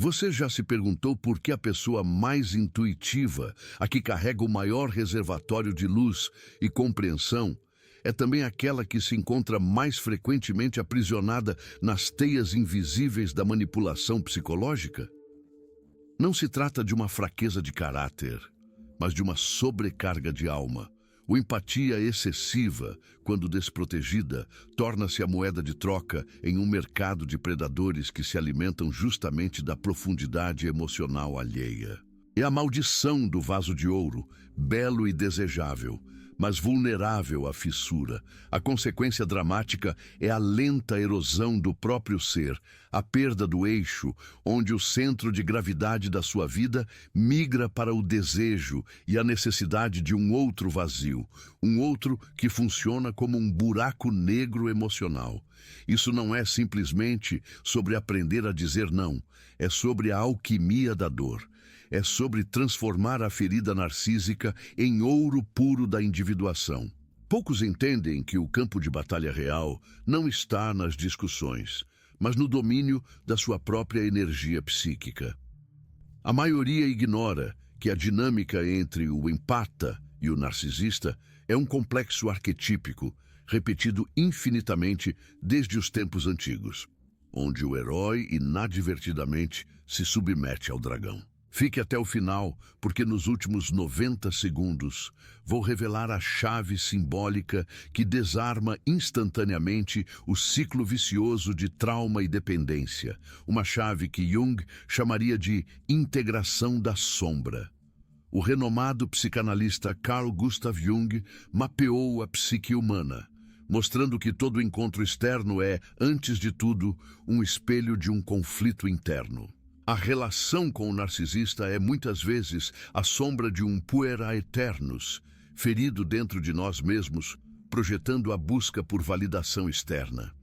Você já se perguntou por que a pessoa mais intuitiva, a que carrega o maior reservatório de luz e compreensão, é também aquela que se encontra mais frequentemente aprisionada nas teias invisíveis da manipulação psicológica? Não se trata de uma fraqueza de caráter, mas de uma sobrecarga de alma. A empatia excessiva, quando desprotegida, torna-se a moeda de troca em um mercado de predadores que se alimentam justamente da profundidade emocional alheia. É a maldição do vaso de ouro, belo e desejável, mas vulnerável à fissura. A consequência dramática é a lenta erosão do próprio ser, a perda do eixo, onde o centro de gravidade da sua vida migra para o desejo e a necessidade de um outro vazio, um outro que funciona como um buraco negro emocional. Isso não é simplesmente sobre aprender a dizer não, é sobre a alquimia da dor. É sobre transformar a ferida narcísica em ouro puro da individuação. Poucos entendem que o campo de batalha real não está nas discussões, mas no domínio da sua própria energia psíquica. A maioria ignora que a dinâmica entre o empata e o narcisista é um complexo arquetípico, repetido infinitamente desde os tempos antigos, onde o herói inadvertidamente se submete ao dragão. Fique até o final, porque nos últimos 90 segundos vou revelar a chave simbólica que desarma instantaneamente o ciclo vicioso de trauma e dependência, uma chave que Jung chamaria de integração da sombra. O renomado psicanalista Carl Gustav Jung mapeou a psique humana, mostrando que todo encontro externo é, antes de tudo, um espelho de um conflito interno. A relação com o narcisista é muitas vezes a sombra de um puera aeternus, ferido dentro de nós mesmos, projetando a busca por validação externa.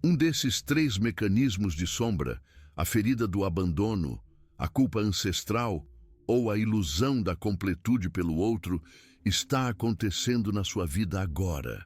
Um desses 3 mecanismos de sombra, a ferida do abandono, a culpa ancestral ou a ilusão da completude pelo outro, está acontecendo na sua vida agora.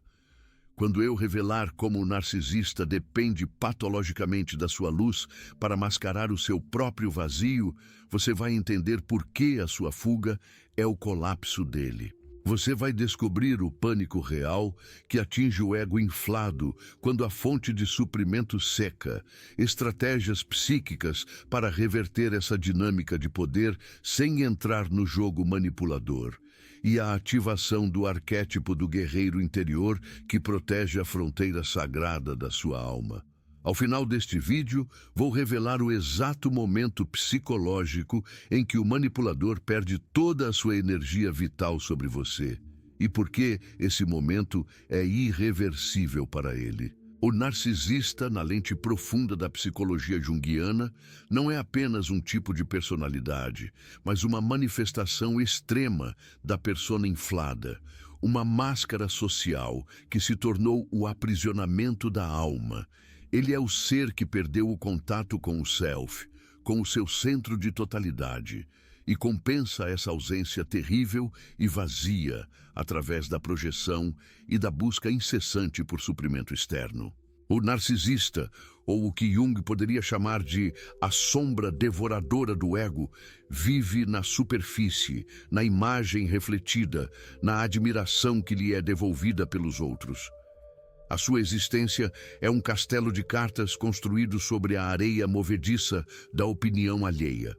Quando eu revelar como o narcisista depende patologicamente da sua luz para mascarar o seu próprio vazio, você vai entender por que a sua fuga é o colapso dele. Você vai descobrir o pânico real que atinge o ego inflado quando a fonte de suprimento seca, estratégias psíquicas para reverter essa dinâmica de poder sem entrar no jogo manipulador, e a ativação do arquétipo do guerreiro interior que protege a fronteira sagrada da sua alma. Ao final deste vídeo, vou revelar o exato momento psicológico em que o manipulador perde toda a sua energia vital sobre você, e por que esse momento é irreversível para ele. O narcisista, na lente profunda da psicologia junguiana, não é apenas um tipo de personalidade, mas uma manifestação extrema da persona inflada, uma máscara social que se tornou o aprisionamento da alma. Ele é o ser que perdeu o contato com o self, com o seu centro de totalidade, e compensa essa ausência terrível e vazia através da projeção e da busca incessante por suprimento externo. O narcisista, ou o que Jung poderia chamar de a sombra devoradora do ego, vive na superfície, na imagem refletida, na admiração que lhe é devolvida pelos outros. A sua existência é um castelo de cartas construído sobre a areia movediça da opinião alheia.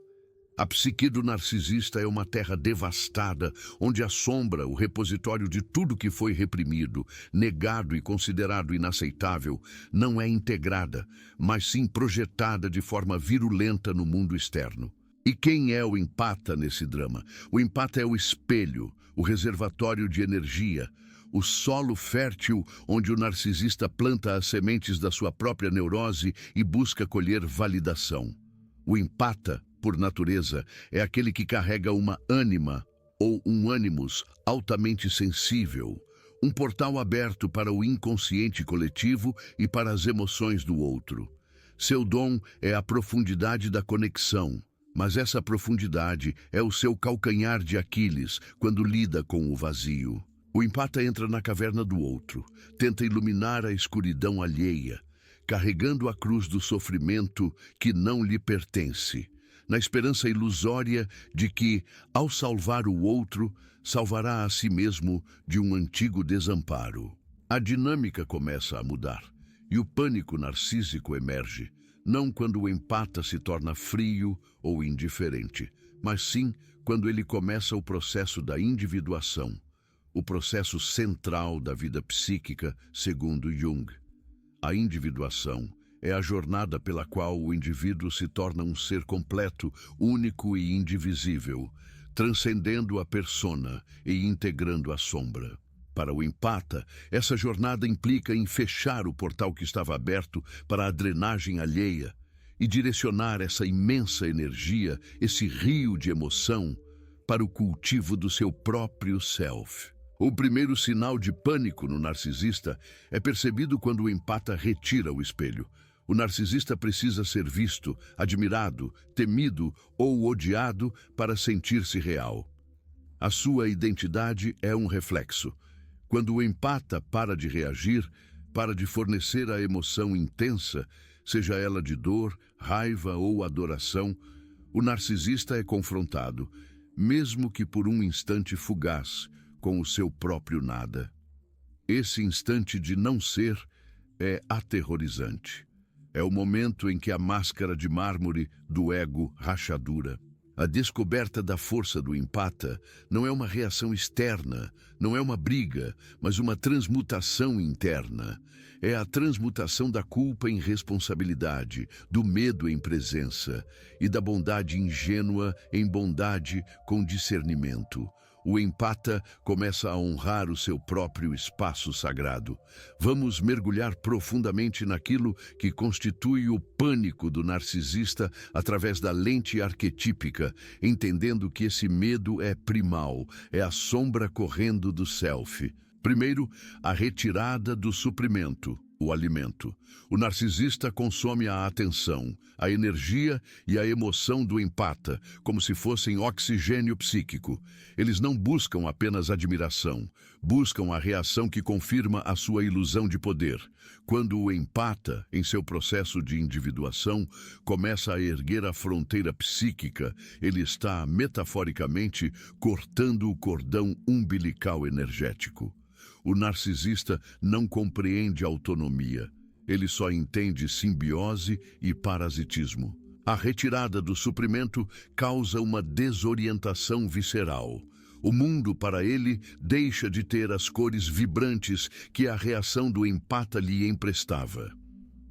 A psique do narcisista é uma terra devastada, onde a sombra, o repositório de tudo que foi reprimido, negado e considerado inaceitável, não é integrada, mas sim projetada de forma virulenta no mundo externo. E quem é o empata nesse drama? O empata é o espelho, o reservatório de energia, o solo fértil onde o narcisista planta as sementes da sua própria neurose e busca colher validação. O empata, por natureza, é aquele que carrega uma ânima ou um ânimos altamente sensível, um portal aberto para o inconsciente coletivo e para as emoções do outro. Seu dom é a profundidade da conexão, mas essa profundidade é o seu calcanhar de Aquiles quando lida com o vazio. O empata entra na caverna do outro, tenta iluminar a escuridão alheia, carregando a cruz do sofrimento que não lhe pertence. na esperança ilusória de que, ao salvar o outro, salvará a si mesmo de um antigo desamparo. A dinâmica começa a mudar e o pânico narcísico emerge, não quando o empata se torna frio ou indiferente, mas sim quando ele começa o processo da individuação, o processo central da vida psíquica, segundo Jung. A individuação é a jornada pela qual o indivíduo se torna um ser completo, único e indivisível, transcendendo a persona e integrando a sombra. Para o empata, essa jornada implica em fechar o portal que estava aberto para a drenagem alheia e direcionar essa imensa energia, esse rio de emoção, para o cultivo do seu próprio self. O primeiro sinal de pânico no narcisista é percebido quando o empata retira o espelho. O narcisista precisa ser visto, admirado, temido ou odiado para sentir-se real. A sua identidade é um reflexo. Quando o empata para de reagir, para de fornecer a emoção intensa, seja ela de dor, raiva ou adoração, o narcisista é confrontado, mesmo que por um instante fugaz, com o seu próprio nada. Esse instante de não ser é aterrorizante. É o momento em que a máscara de mármore do ego rachadura. A descoberta da força do empata não é uma reação externa, não é uma briga, mas uma transmutação interna. É a transmutação da culpa em responsabilidade, do medo em presença e da bondade ingênua em bondade com discernimento. O empata começa a honrar o seu próprio espaço sagrado. Vamos mergulhar profundamente naquilo que constitui o pânico do narcisista através da lente arquetípica, entendendo que esse medo é primal, é a sombra correndo do self. Primeiro, a retirada do suprimento, o alimento. O narcisista consome a atenção, a energia e a emoção do empata, como se fossem oxigênio psíquico. Eles não buscam apenas admiração, buscam a reação que confirma a sua ilusão de poder. Quando o empata, em seu processo de individuação, começa a erguer a fronteira psíquica, ele está, metaforicamente, cortando o cordão umbilical energético. O narcisista não compreende autonomia. Ele só entende simbiose e parasitismo. A retirada do suprimento causa uma desorientação visceral. O mundo, para ele, deixa de ter as cores vibrantes que a reação do empata lhe emprestava.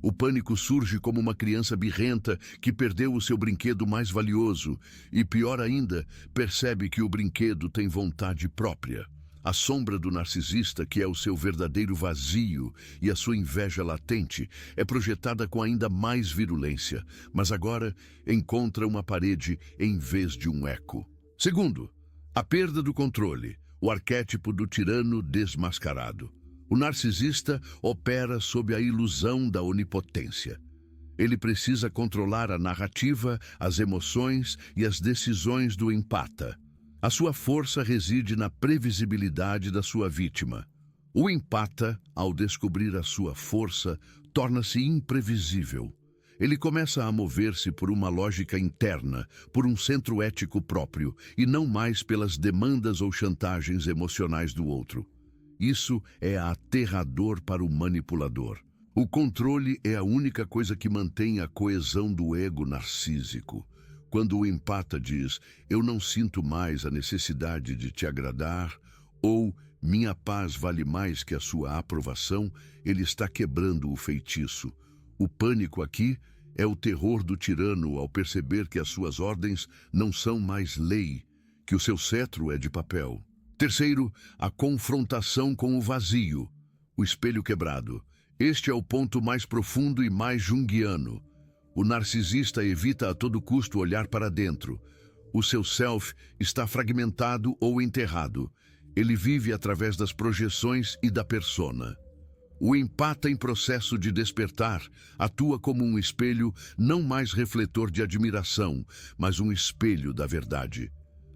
O pânico surge como uma criança birrenta que perdeu o seu brinquedo mais valioso e, pior ainda, percebe que o brinquedo tem vontade própria. A sombra do narcisista, que é o seu verdadeiro vazio e a sua inveja latente, é projetada com ainda mais virulência, mas agora encontra uma parede em vez de um eco. Segundo, a perda do controle, o arquétipo do tirano desmascarado. O narcisista opera sob a ilusão da onipotência. Ele precisa controlar a narrativa, as emoções e as decisões do empata. A sua força reside na previsibilidade da sua vítima. O empata, ao descobrir a sua força, torna-se imprevisível. Ele começa a mover-se por uma lógica interna, por um centro ético próprio, e não mais pelas demandas ou chantagens emocionais do outro. Isso é aterrador para o manipulador. O controle é a única coisa que mantém a coesão do ego narcísico. Quando o empata diz, eu não sinto mais a necessidade de te agradar, ou minha paz vale mais que a sua aprovação, ele está quebrando o feitiço. O pânico aqui é o terror do tirano ao perceber que as suas ordens não são mais lei, que o seu cetro é de papel. Terceiro, a confrontação com o vazio, o espelho quebrado. Este é o ponto mais profundo e mais junguiano. O narcisista evita a todo custo olhar para dentro. O seu self está fragmentado ou enterrado. Ele vive através das projeções e da persona. O empata em processo de despertar atua como um espelho, não mais refletor de admiração, mas um espelho da verdade.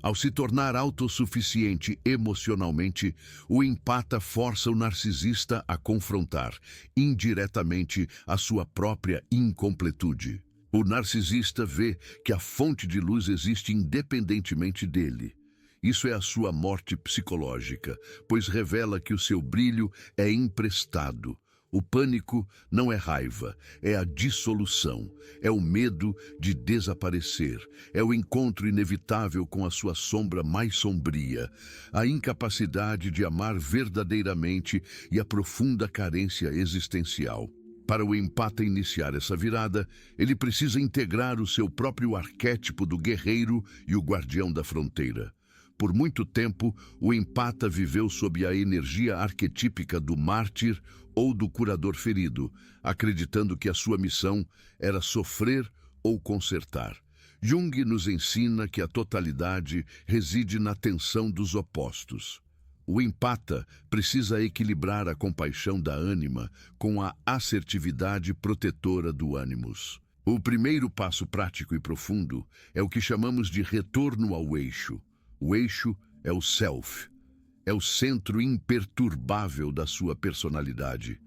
Ao se tornar autossuficiente emocionalmente, o empata força o narcisista a confrontar, indiretamente, a sua própria incompletude. O narcisista vê que a fonte de luz existe independentemente dele. Isso é a sua morte psicológica, pois revela que o seu brilho é emprestado. O pânico não é raiva, é a dissolução, é o medo de desaparecer, é o encontro inevitável com a sua sombra mais sombria, a incapacidade de amar verdadeiramente e a profunda carência existencial. Para o empata iniciar essa virada, ele precisa integrar o seu próprio arquétipo do guerreiro e o guardião da fronteira. Por muito tempo, o empata viveu sob a energia arquetípica do mártir ou do curador ferido, acreditando que a sua missão era sofrer ou consertar. Jung nos ensina que a totalidade reside na tensão dos opostos. O empata precisa equilibrar a compaixão da ânima com a assertividade protetora do ânimos. O primeiro passo prático e profundo é o que chamamos de retorno ao eixo. O eixo é o self, é o centro imperturbável da sua personalidade.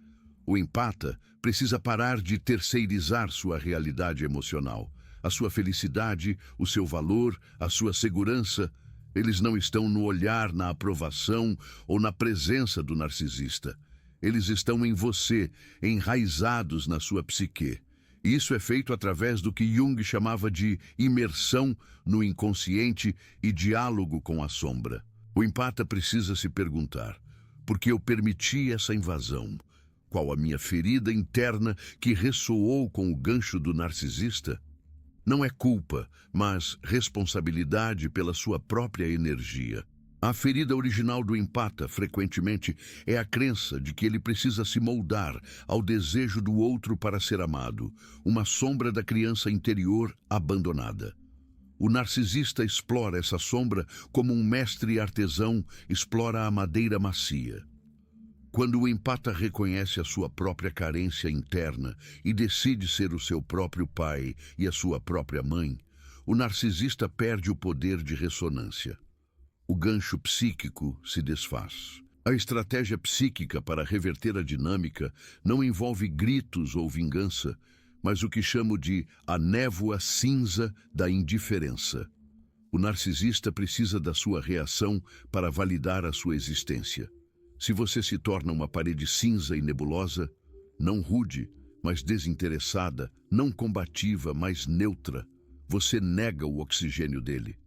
O empata precisa parar de terceirizar sua realidade emocional. A sua felicidade, o seu valor, a sua segurança, eles não estão no olhar, na aprovação ou na presença do narcisista. Eles estão em você, enraizados na sua psique. Isso é feito através do que Jung chamava de imersão no inconsciente e diálogo com a sombra. O empata precisa se perguntar: por que eu permiti essa invasão? Qual a minha ferida interna que ressoou com o gancho do narcisista? Não é culpa, mas responsabilidade pela sua própria energia. A ferida original do empata, frequentemente, é a crença de que ele precisa se moldar ao desejo do outro para ser amado, uma sombra da criança interior abandonada. O narcisista explora essa sombra como um mestre artesão explora a madeira macia. Quando o empata reconhece a sua própria carência interna e decide ser o seu próprio pai e a sua própria mãe, o narcisista perde o poder de ressonância. O gancho psíquico se desfaz. A estratégia psíquica para reverter a dinâmica não envolve gritos ou vingança, mas o que chamo de a névoa cinza da indiferença. O narcisista precisa da sua reação para validar a sua existência. Se você se torna uma parede cinza e nebulosa, não rude, mas desinteressada, não combativa, mas neutra, você nega o oxigênio dele.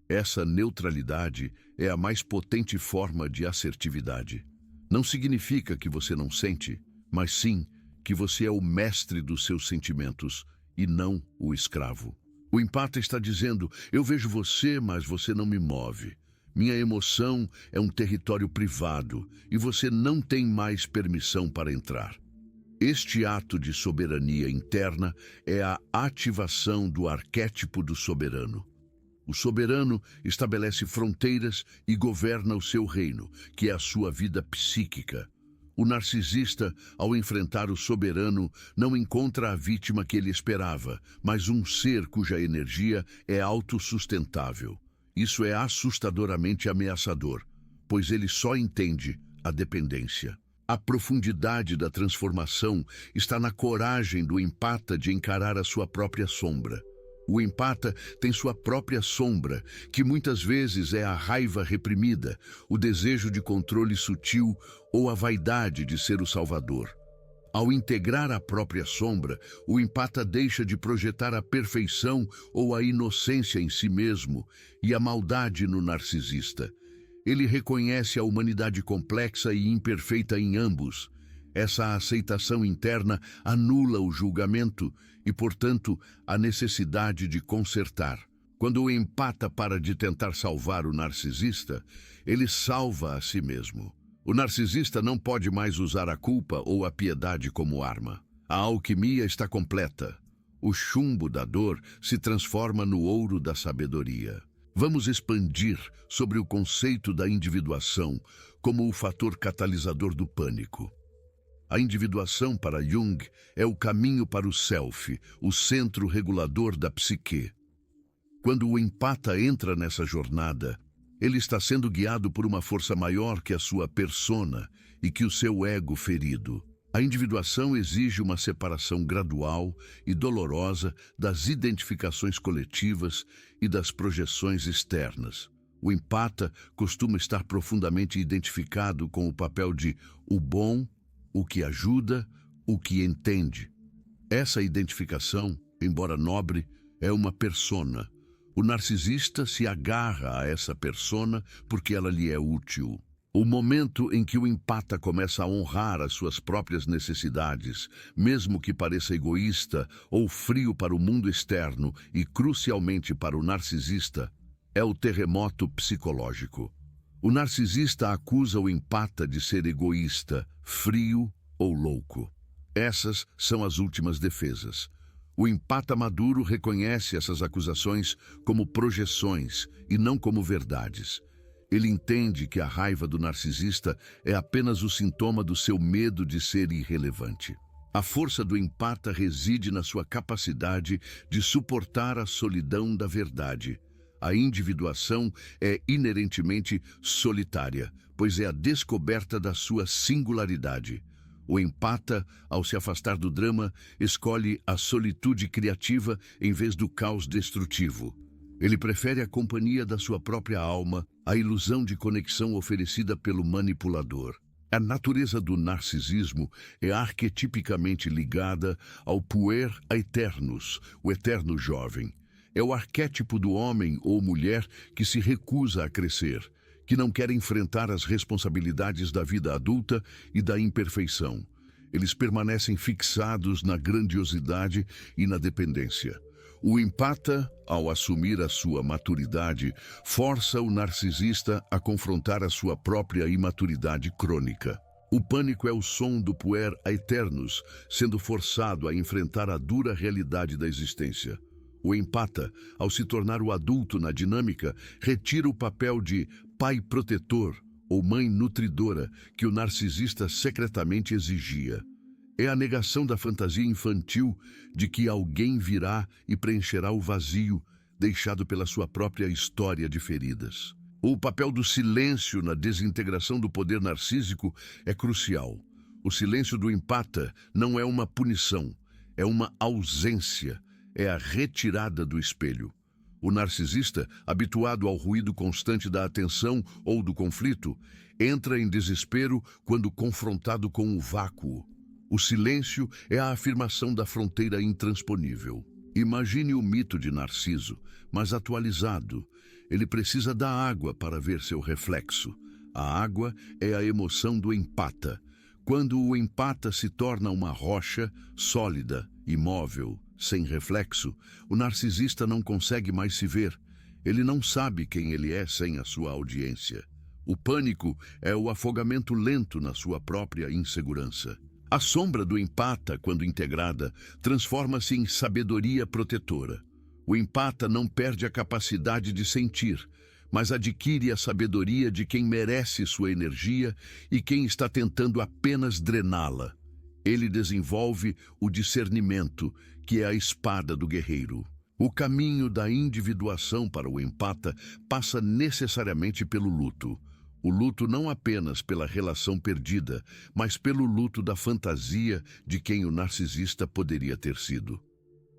Essa neutralidade é a mais potente forma de assertividade. Não significa que você não sente, mas sim que você é o mestre dos seus sentimentos e não o escravo. O empata está dizendo: eu vejo você, mas você não me move. Minha emoção é um território privado e você não tem mais permissão para entrar. Este ato de soberania interna é a ativação do arquétipo do soberano. O soberano estabelece fronteiras e governa o seu reino, que é a sua vida psíquica. O narcisista, ao enfrentar o soberano, não encontra a vítima que ele esperava, mas um ser cuja energia é autossustentável. Isso é assustadoramente ameaçador, pois ele só entende a dependência. A profundidade da transformação está na coragem do empata de encarar a sua própria sombra. O empata tem sua própria sombra, que muitas vezes é a raiva reprimida, o desejo de controle sutil ou a vaidade de ser o salvador. Ao integrar a própria sombra, o empata deixa de projetar a perfeição ou a inocência em si mesmo e a maldade no narcisista. Ele reconhece a humanidade complexa e imperfeita em ambos. Essa aceitação interna anula o julgamento e, portanto, a necessidade de consertar. Quando o empata para de tentar salvar o narcisista, ele salva a si mesmo. O narcisista não pode mais usar a culpa ou a piedade como arma. A alquimia está completa. O chumbo da dor se transforma no ouro da sabedoria. Vamos expandir sobre o conceito da individuação como o fator catalisador do pânico. A individuação para Jung é o caminho para o self, o centro regulador da psique. Quando o empata entra nessa jornada, ele está sendo guiado por uma força maior que a sua persona e que o seu ego ferido. A individuação exige uma separação gradual e dolorosa das identificações coletivas e das projeções externas. O empata costuma estar profundamente identificado com o papel de o bom, o que ajuda, o que entende. Essa identificação, embora nobre, é uma persona. O narcisista se agarra a essa persona porque ela lhe é útil. O momento em que o empata começa a honrar as suas próprias necessidades, mesmo que pareça egoísta ou frio para o mundo externo e crucialmente para o narcisista, é o terremoto psicológico. O narcisista acusa o empata de ser egoísta, frio ou louco. Essas são as últimas defesas. O empata maduro reconhece essas acusações como projeções e não como verdades. Ele entende que a raiva do narcisista é apenas o sintoma do seu medo de ser irrelevante. A força do empata reside na sua capacidade de suportar a solidão da verdade. A individuação é inerentemente solitária, pois é a descoberta da sua singularidade. O empata, ao se afastar do drama, escolhe a solitude criativa em vez do caos destrutivo. Ele prefere a companhia da sua própria alma, a ilusão de conexão oferecida pelo manipulador. A natureza do narcisismo é arquetipicamente ligada ao puer aeternus, o eterno jovem. É o arquétipo do homem ou mulher que se recusa a crescer, que não quer enfrentar as responsabilidades da vida adulta e da imperfeição. Eles permanecem fixados na grandiosidade e na dependência. O empata, ao assumir a sua maturidade, força o narcisista a confrontar a sua própria imaturidade crônica. O pânico é o som do puer aeternus, sendo forçado a enfrentar a dura realidade da existência. O empata, ao se tornar o adulto na dinâmica, retira o papel de pai protetor ou mãe nutridora que o narcisista secretamente exigia. É a negação da fantasia infantil de que alguém virá e preencherá o vazio deixado pela sua própria história de feridas. O papel do silêncio na desintegração do poder narcísico é crucial. O silêncio do empata não é uma punição, é uma ausência, é a retirada do espelho. O narcisista, habituado ao ruído constante da atenção ou do conflito, entra em desespero quando confrontado com o vácuo. O silêncio é a afirmação da fronteira intransponível. Imagine o mito de Narciso, mas atualizado. Ele precisa da água para ver seu reflexo. A água é a emoção do empata. Quando o empata se torna uma rocha sólida, imóvel, sem reflexo, o narcisista não consegue mais se ver. Ele não sabe quem ele é sem a sua audiência. O pânico é o afogamento lento na sua própria insegurança. A sombra do empata, quando integrada, transforma-se em sabedoria protetora. O empata não perde a capacidade de sentir, mas adquire a sabedoria de quem merece sua energia e quem está tentando apenas drená-la. Ele desenvolve o discernimento, que é a espada do guerreiro. O caminho da individuação para o empata passa necessariamente pelo luto. O luto não apenas pela relação perdida, mas pelo luto da fantasia de quem o narcisista poderia ter sido.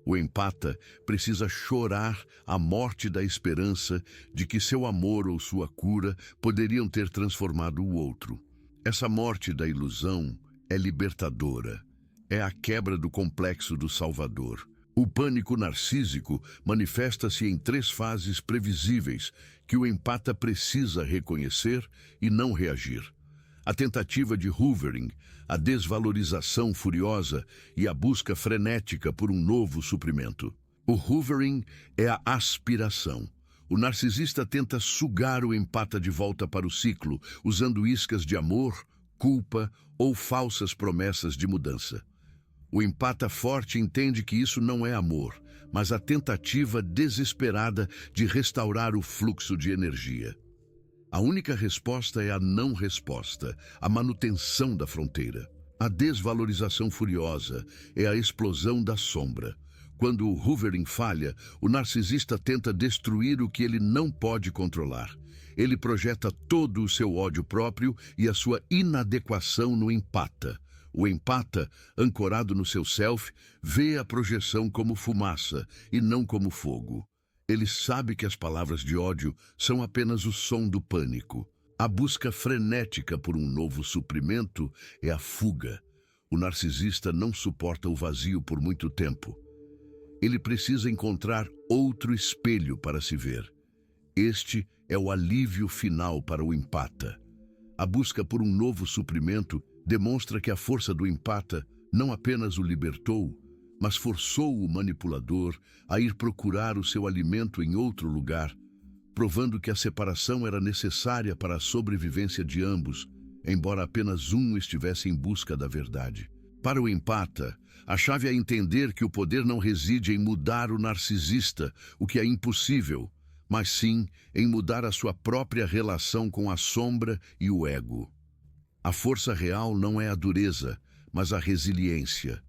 O empata precisa chorar a morte da esperança de que seu amor ou sua cura poderiam ter transformado o outro. Essa morte da ilusão é libertadora. É a quebra do complexo do Salvador. O pânico narcísico manifesta-se em 3 fases previsíveis que o empata precisa reconhecer e não reagir. A tentativa de hoovering, a desvalorização furiosa e a busca frenética por um novo suprimento. O hoovering é a aspiração. O narcisista tenta sugar o empata de volta para o ciclo, usando iscas de amor, culpa ou falsas promessas de mudança. O empata forte entende que isso não é amor, mas a tentativa desesperada de restaurar o fluxo de energia. A única resposta é a não resposta, a manutenção da fronteira. A desvalorização furiosa é a explosão da sombra. Quando o hoovering falha, o narcisista tenta destruir o que ele não pode controlar. Ele projeta todo o seu ódio próprio e a sua inadequação no empata. O empata, ancorado no seu self, vê a projeção como fumaça e não como fogo. Ele sabe que as palavras de ódio são apenas o som do pânico. A busca frenética por um novo suprimento é a fuga. O narcisista não suporta o vazio por muito tempo. Ele precisa encontrar outro espelho para se ver. Este é o alívio final para o empata. A busca por um novo suprimento demonstra que a força do empata não apenas o libertou, mas forçou o manipulador a ir procurar o seu alimento em outro lugar, provando que a separação era necessária para a sobrevivência de ambos, embora apenas um estivesse em busca da verdade. Para o empata, a chave é entender que o poder não reside em mudar o narcisista, o que é impossível, mas sim em mudar a sua própria relação com a sombra e o ego. A força real não é a dureza, mas a resiliência.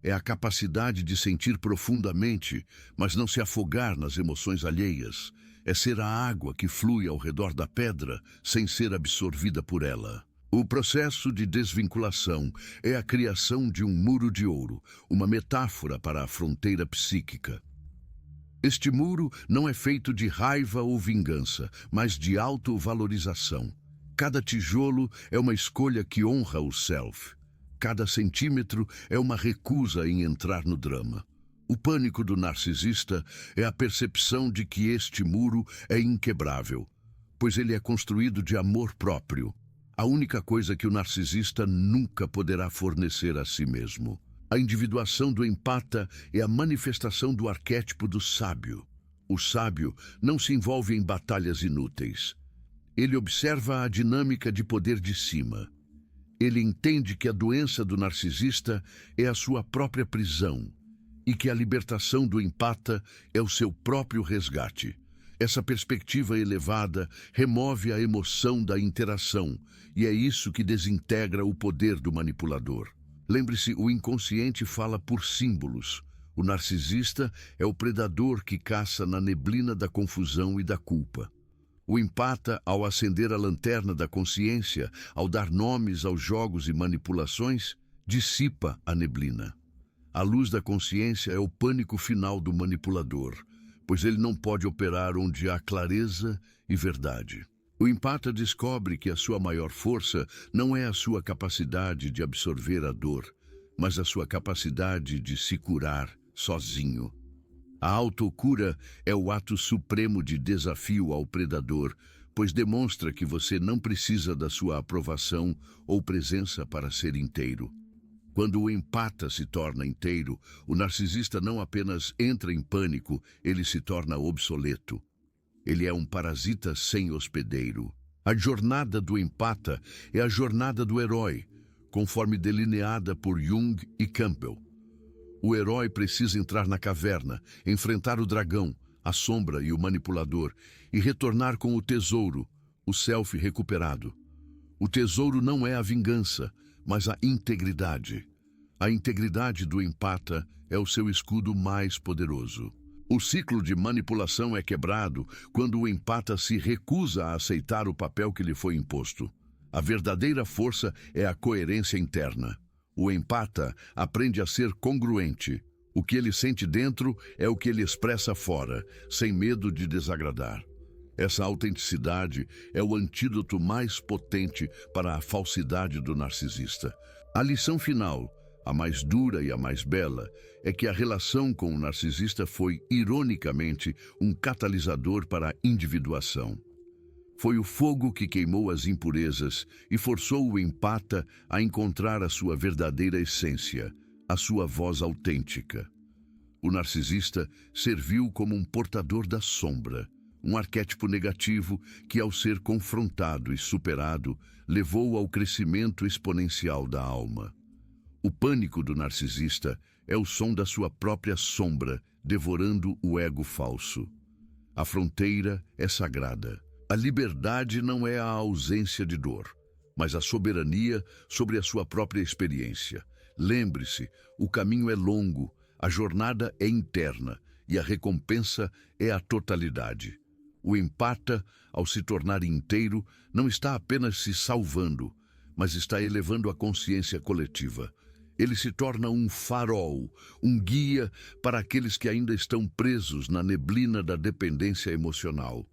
É a capacidade de sentir profundamente, mas não se afogar nas emoções alheias. É ser a água que flui ao redor da pedra, sem ser absorvida por ela. O processo de desvinculação é a criação de um muro de ouro, uma metáfora para a fronteira psíquica. Este muro não é feito de raiva ou vingança, mas de autovalorização. Cada tijolo é uma escolha que honra o self. Cada centímetro é uma recusa em entrar no drama. O pânico do narcisista é a percepção de que este muro é inquebrável, pois ele é construído de amor próprio, a única coisa que o narcisista nunca poderá fornecer a si mesmo. A individuação do empata é a manifestação do arquétipo do sábio. O sábio não se envolve em batalhas inúteis. Ele observa a dinâmica de poder de cima. Ele entende que a doença do narcisista é a sua própria prisão e que a libertação do empata é o seu próprio resgate. Essa perspectiva elevada remove a emoção da interação e é isso que desintegra o poder do manipulador. Lembre-se, o inconsciente fala por símbolos. O narcisista é o predador que caça na neblina da confusão e da culpa. O empata, ao acender a lanterna da consciência, ao dar nomes aos jogos e manipulações, dissipa a neblina. A luz da consciência é o pânico final do manipulador, pois ele não pode operar onde há clareza e verdade. O empata descobre que a sua maior força não é a sua capacidade de absorver a dor, mas a sua capacidade de se curar sozinho. A autocura é o ato supremo de desafio ao predador, pois demonstra que você não precisa da sua aprovação ou presença para ser inteiro. Quando o empata se torna inteiro, o narcisista não apenas entra em pânico, ele se torna obsoleto. Ele é um parasita sem hospedeiro. A jornada do empata é a jornada do herói, conforme delineada por Jung e Campbell. O herói precisa entrar na caverna, enfrentar o dragão, a sombra e o manipulador, e retornar com o tesouro, o self recuperado. O tesouro não é a vingança, mas a integridade. A integridade do empata é o seu escudo mais poderoso. O ciclo de manipulação é quebrado quando o empata se recusa a aceitar o papel que lhe foi imposto. A verdadeira força é a coerência interna. O empata aprende a ser congruente. O que ele sente dentro é o que ele expressa fora, sem medo de desagradar. Essa autenticidade é o antídoto mais potente para a falsidade do narcisista. A lição final, a mais dura e a mais bela, é que a relação com o narcisista foi, ironicamente, um catalisador para a individuação. Foi o fogo que queimou as impurezas e forçou o empata a encontrar a sua verdadeira essência, a sua voz autêntica. O narcisista serviu como um portador da sombra, um arquétipo negativo que, ao ser confrontado e superado, levou ao crescimento exponencial da alma. O pânico do narcisista é o som da sua própria sombra, devorando o ego falso. A fronteira é sagrada. A liberdade não é a ausência de dor, mas a soberania sobre a sua própria experiência. Lembre-se, o caminho é longo, a jornada é interna e a recompensa é a totalidade. O empata, ao se tornar inteiro, não está apenas se salvando, mas está elevando a consciência coletiva. Ele se torna um farol, um guia para aqueles que ainda estão presos na neblina da dependência emocional.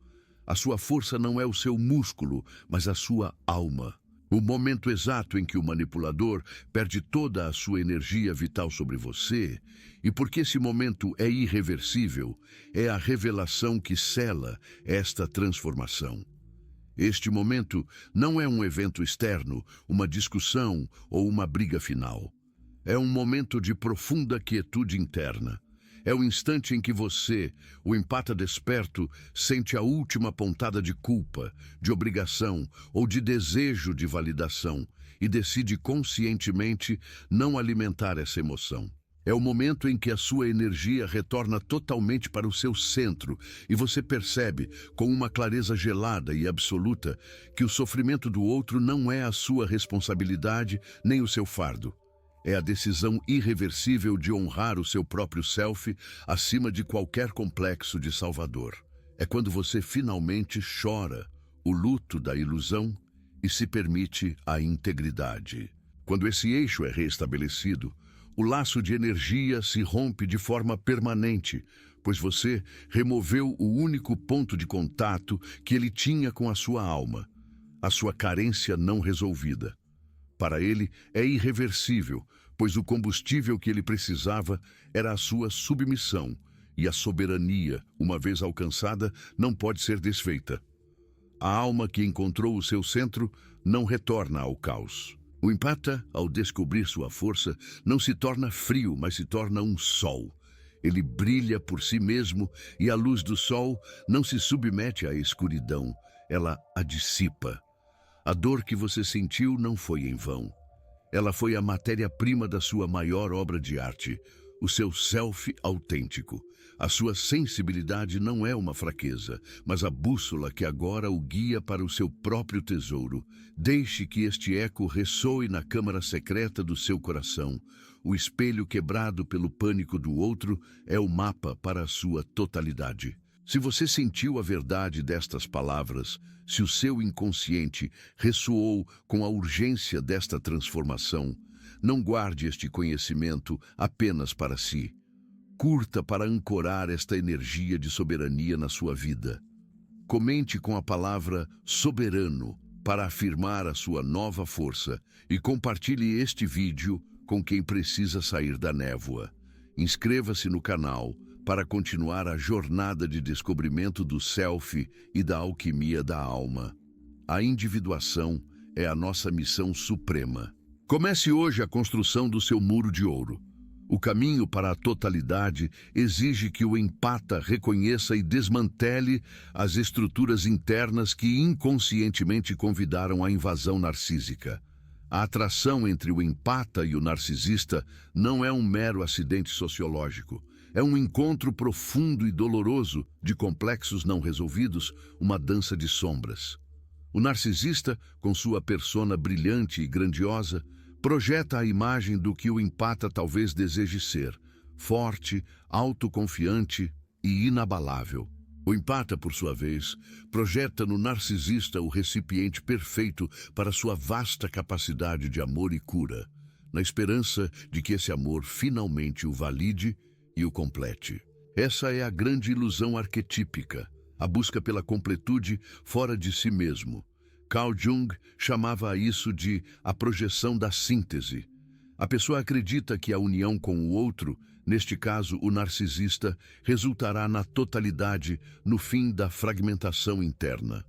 A sua força não é o seu músculo, mas a sua alma. O momento exato em que o manipulador perde toda a sua energia vital sobre você, e porque esse momento é irreversível, é a revelação que sela esta transformação. Este momento não é um evento externo, uma discussão ou uma briga final. É um momento de profunda quietude interna. É o instante em que você, o empata desperto, sente a última pontada de culpa, de obrigação ou de desejo de validação e decide conscientemente não alimentar essa emoção. É o momento em que a sua energia retorna totalmente para o seu centro e você percebe, com uma clareza gelada e absoluta, que o sofrimento do outro não é a sua responsabilidade nem o seu fardo. É a decisão irreversível de honrar o seu próprio self acima de qualquer complexo de salvador. É quando você finalmente chora o luto da ilusão e se permite a integridade. Quando esse eixo é restabelecido, o laço de energia se rompe de forma permanente, pois você removeu o único ponto de contato que ele tinha com a sua alma, a sua carência não resolvida. Para ele é irreversível, pois o combustível que ele precisava era a sua submissão, e a soberania, uma vez alcançada, não pode ser desfeita. A alma que encontrou o seu centro não retorna ao caos. O empata, ao descobrir sua força, não se torna frio, mas se torna um sol. Ele brilha por si mesmo e a luz do sol não se submete à escuridão, ela a dissipa. A dor que você sentiu não foi em vão. Ela foi a matéria-prima da sua maior obra de arte, o seu self autêntico. A sua sensibilidade não é uma fraqueza, mas a bússola que agora o guia para o seu próprio tesouro. Deixe que este eco ressoe na câmara secreta do seu coração. O espelho quebrado pelo pânico do outro é o mapa para a sua totalidade. Se você sentiu a verdade destas palavras, se o seu inconsciente ressoou com a urgência desta transformação, não guarde este conhecimento apenas para si. Curta para ancorar esta energia de soberania na sua vida. Comente com a palavra soberano para afirmar a sua nova força e compartilhe este vídeo com quem precisa sair da névoa. Inscreva-se no canal para continuar a jornada de descobrimento do self e da alquimia da alma. A individuação é a nossa missão suprema. Comece hoje a construção do seu muro de ouro. O caminho para a totalidade exige que o empata reconheça e desmantele as estruturas internas que inconscientemente convidaram à invasão narcísica. A atração entre o empata e o narcisista não é um mero acidente sociológico. É um encontro profundo e doloroso de complexos não resolvidos, uma dança de sombras. O narcisista, com sua persona brilhante e grandiosa, projeta a imagem do que o empata talvez deseje ser, forte, autoconfiante e inabalável. O empata, por sua vez, projeta no narcisista o recipiente perfeito para sua vasta capacidade de amor e cura, na esperança de que esse amor finalmente o valide e o complete. Essa é a grande ilusão arquetípica, a busca pela completude fora de si mesmo. Carl Jung chamava isso de a projeção da síntese. A pessoa acredita que a união com o outro, neste caso o narcisista, resultará na totalidade, no fim da fragmentação interna.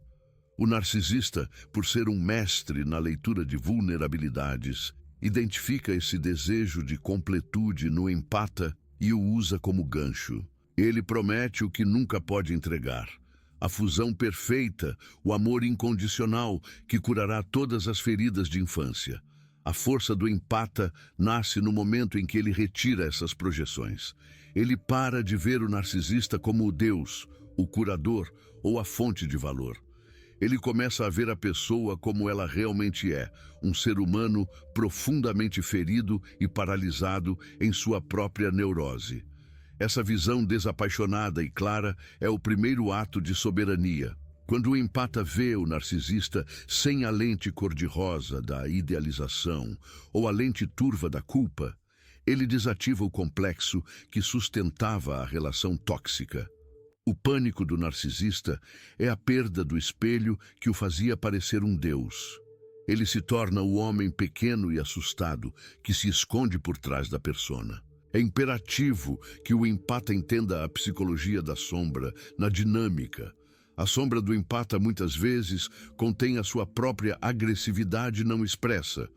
O narcisista, por ser um mestre na leitura de vulnerabilidades, identifica esse desejo de completude no empata e o usa como gancho. Ele promete o que nunca pode entregar. A fusão perfeita, o amor incondicional que curará todas as feridas de infância. A força do empata nasce no momento em que ele retira essas projeções. Ele para de ver o narcisista como o Deus, o curador ou a fonte de valor. Ele começa a ver a pessoa como ela realmente é, um ser humano profundamente ferido e paralisado em sua própria neurose. Essa visão desapaixonada e clara é o primeiro ato de soberania. Quando o empata vê o narcisista sem a lente cor-de-rosa da idealização ou a lente turva da culpa, ele desativa o complexo que sustentava a relação tóxica. O pânico do narcisista é a perda do espelho que o fazia parecer um deus. Ele se torna o homem pequeno e assustado que se esconde por trás da persona. É imperativo que o empata entenda a psicologia da sombra na dinâmica. A sombra do empata muitas vezes contém a sua própria agressividade não expressa,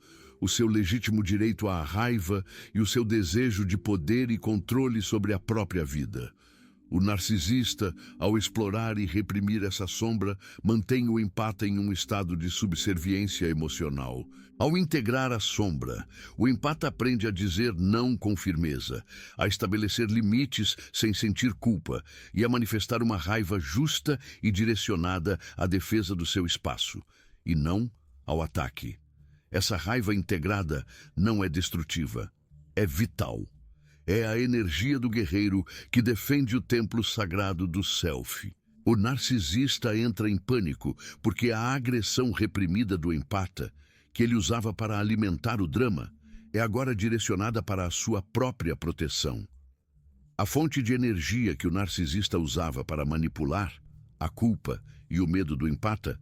o seu legítimo direito à raiva e o seu desejo de poder e controle sobre a própria vida. O narcisista, ao explorar e reprimir essa sombra, mantém o empata em um estado de subserviência emocional. Ao integrar a sombra, o empata aprende a dizer não com firmeza, a estabelecer limites sem sentir culpa e a manifestar uma raiva justa e direcionada à defesa do seu espaço, e não ao ataque. Essa raiva integrada não é destrutiva, é vital. É a energia do guerreiro que defende o templo sagrado do self. O narcisista entra em pânico porque a agressão reprimida do empata, que ele usava para alimentar o drama, é agora direcionada para a sua própria proteção. A fonte de energia que o narcisista usava para manipular, a culpa e o medo do empata,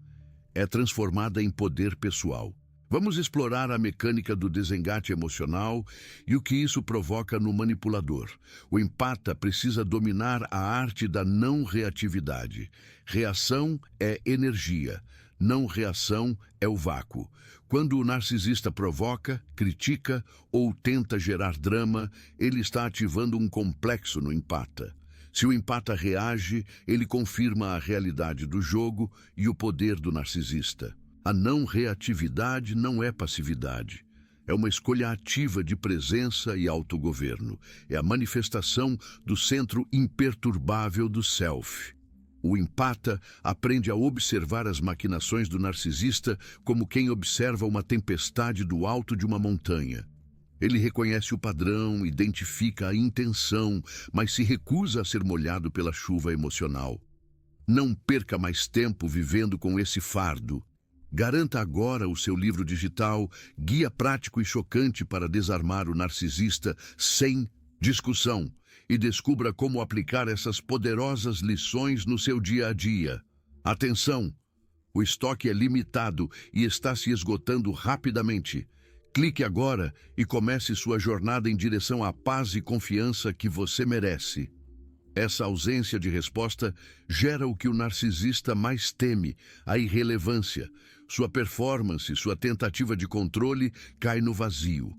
é transformada em poder pessoal. Vamos explorar a mecânica do desengate emocional e o que isso provoca no manipulador. O empata precisa dominar a arte da não reatividade. Reação é energia, não reação é o vácuo. Quando o narcisista provoca, critica ou tenta gerar drama, ele está ativando um complexo no empata. Se o empata reage, ele confirma a realidade do jogo e o poder do narcisista. A não reatividade não é passividade. É uma escolha ativa de presença e autogoverno. É a manifestação do centro imperturbável do self. O empata aprende a observar as maquinações do narcisista como quem observa uma tempestade do alto de uma montanha. Ele reconhece o padrão, identifica a intenção, mas se recusa a ser molhado pela chuva emocional. Não perca mais tempo vivendo com esse fardo. Garanta agora o seu livro digital, Guia Prático e Chocante para Desarmar o Narcisista sem discussão, e descubra como aplicar essas poderosas lições no seu dia a dia. Atenção! O estoque é limitado e está se esgotando rapidamente. Clique agora e comece sua jornada em direção à paz e confiança que você merece. Essa ausência de resposta gera o que o narcisista mais teme, a irrelevância. Sua performance, sua tentativa de controle cai no vazio.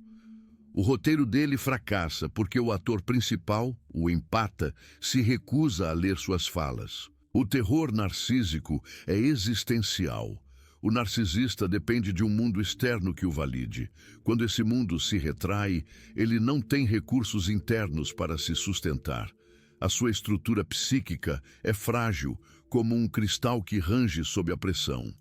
O roteiro dele fracassa porque o ator principal, o empata, se recusa a ler suas falas. O terror narcísico é existencial. O narcisista depende de um mundo externo que o valide. Quando esse mundo se retrai, ele não tem recursos internos para se sustentar. A sua estrutura psíquica é frágil, como um cristal que range sob a pressão.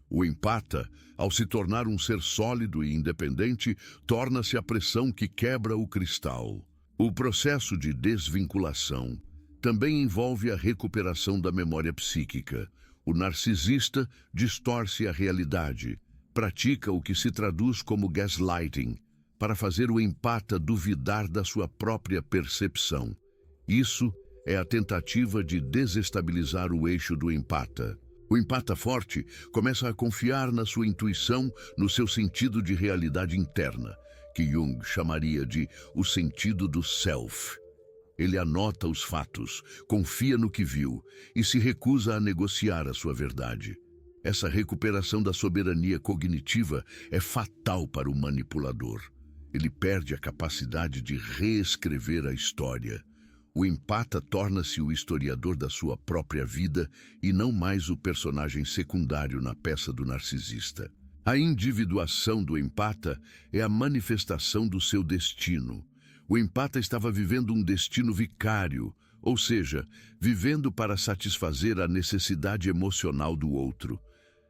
O empata, ao se tornar um ser sólido e independente, torna-se a pressão que quebra o cristal. O processo de desvinculação também envolve a recuperação da memória psíquica. O narcisista distorce a realidade, pratica o que se traduz como gaslighting, para fazer o empata duvidar da sua própria percepção. Isso é a tentativa de desestabilizar o eixo do empata. O empata forte começa a confiar na sua intuição, no seu sentido de realidade interna, que Jung chamaria de o sentido do self. Ele anota os fatos, confia no que viu e se recusa a negociar a sua verdade. Essa recuperação da soberania cognitiva é fatal para o manipulador. Ele perde a capacidade de reescrever a história. O empata torna-se o historiador da sua própria vida e não mais o personagem secundário na peça do narcisista. A individuação do empata é a manifestação do seu destino. O empata estava vivendo um destino vicário, ou seja, vivendo para satisfazer a necessidade emocional do outro.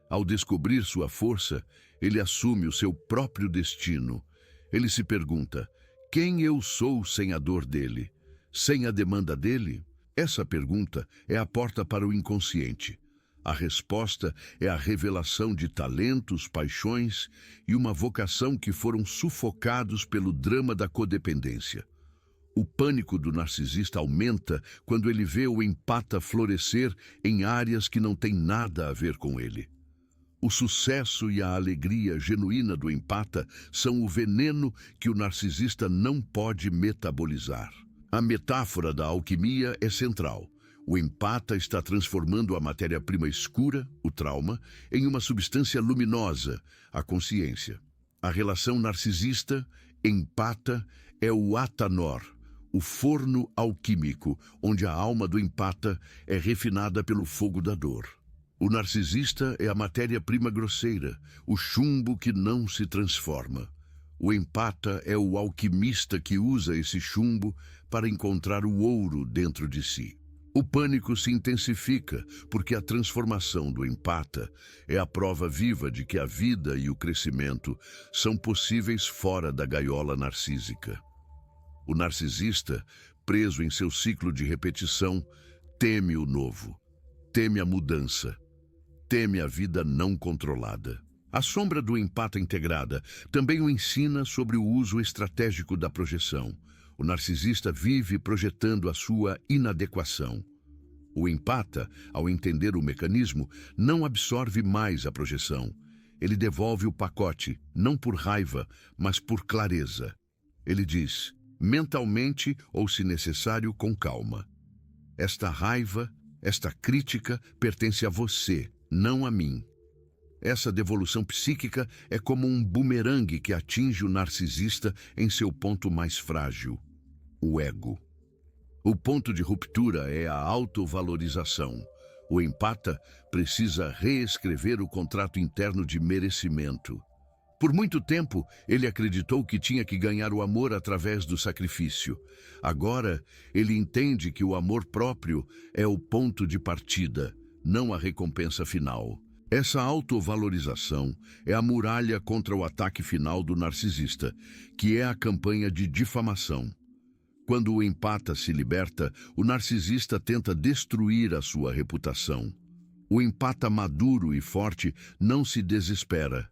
Ao descobrir sua força, ele assume o seu próprio destino. Ele se pergunta: quem eu sou sem a dor dele? Sem a demanda dele? Essa pergunta é a porta para o inconsciente. A resposta é a revelação de talentos, paixões e uma vocação que foram sufocados pelo drama da codependência. O pânico do narcisista aumenta quando ele vê o empata florescer em áreas que não têm nada a ver com ele. O sucesso e a alegria genuína do empata são o veneno que o narcisista não pode metabolizar. A metáfora da alquimia é central. O empata está transformando a matéria-prima escura, o trauma, em uma substância luminosa, a consciência. A relação narcisista-empata é o atanor, o forno alquímico, onde a alma do empata é refinada pelo fogo da dor. O narcisista é a matéria-prima grosseira, o chumbo que não se transforma. O empata é o alquimista que usa esse chumbo para encontrar o ouro dentro de si. O pânico se intensifica porque a transformação do empata é a prova viva de que a vida e o crescimento são possíveis fora da gaiola narcísica. O narcisista, preso em seu ciclo de repetição, teme o novo, teme a mudança, teme a vida não controlada. A sombra do empata integrada também o ensina sobre o uso estratégico da projeção. O narcisista vive projetando a sua inadequação. O empata, ao entender o mecanismo, não absorve mais a projeção. Ele devolve o pacote, não por raiva, mas por clareza. Ele diz, mentalmente ou, se necessário, com calma: esta raiva, esta crítica pertence a você, não a mim. Essa devolução psíquica é como um bumerangue que atinge o narcisista em seu ponto mais frágil, o ego. O ponto de ruptura é a autovalorização. O empata precisa reescrever o contrato interno de merecimento. Por muito tempo, ele acreditou que tinha que ganhar o amor através do sacrifício. Agora, ele entende que o amor próprio é o ponto de partida, não a recompensa final. Essa autovalorização é a muralha contra o ataque final do narcisista, que é a campanha de difamação. Quando o empata se liberta, o narcisista tenta destruir a sua reputação. O empata maduro e forte não se desespera.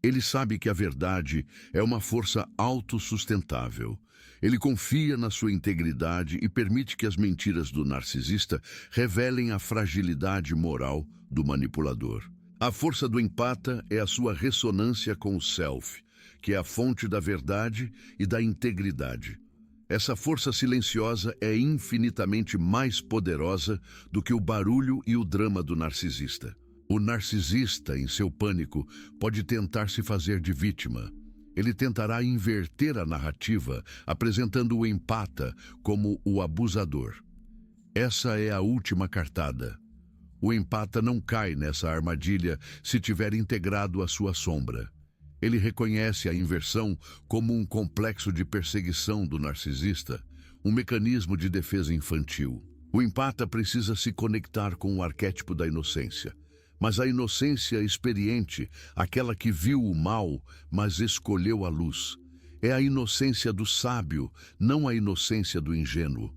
Ele sabe que a verdade é uma força autossustentável. Ele confia na sua integridade e permite que as mentiras do narcisista revelem a fragilidade moral do manipulador. A força do empata é a sua ressonância com o self, que é a fonte da verdade e da integridade. Essa força silenciosa é infinitamente mais poderosa do que o barulho e o drama do narcisista. O narcisista, em seu pânico, pode tentar se fazer de vítima. Ele tentará inverter a narrativa, apresentando o empata como o abusador. Essa é a última cartada. O empata não cai nessa armadilha se tiver integrado à sua sombra. Ele reconhece a inversão como um complexo de perseguição do narcisista, um mecanismo de defesa infantil. O empata precisa se conectar com o arquétipo da inocência. Mas a inocência experiente, aquela que viu o mal, mas escolheu a luz, é a inocência do sábio, não a inocência do ingênuo.